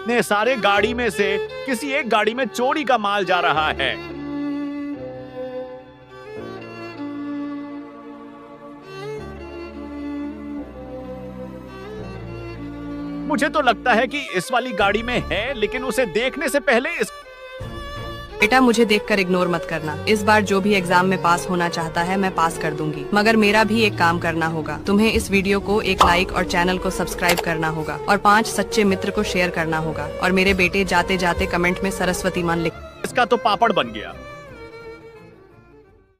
इतने सारे गाड़ी में से किसी एक गाड़ी में चोरी का माल जा रहा है। मुझे तो लगता है कि इस वाली गाड़ी में है, लेकिन उसे देखने से पहले इस बेटा, मुझे देखकर इग्नोर मत करना। इस बार जो भी एग्जाम में पास होना चाहता है मैं पास कर दूंगी, मगर मेरा भी एक काम करना होगा। तुम्हें इस वीडियो को एक लाइक और चैनल को सब्सक्राइब करना होगा और 5 सच्चे मित्र को शेयर करना होगा। और मेरे बेटे, जाते जाते कमेंट में सरस्वती मान लिख। इसका तो पापड़ बन गया।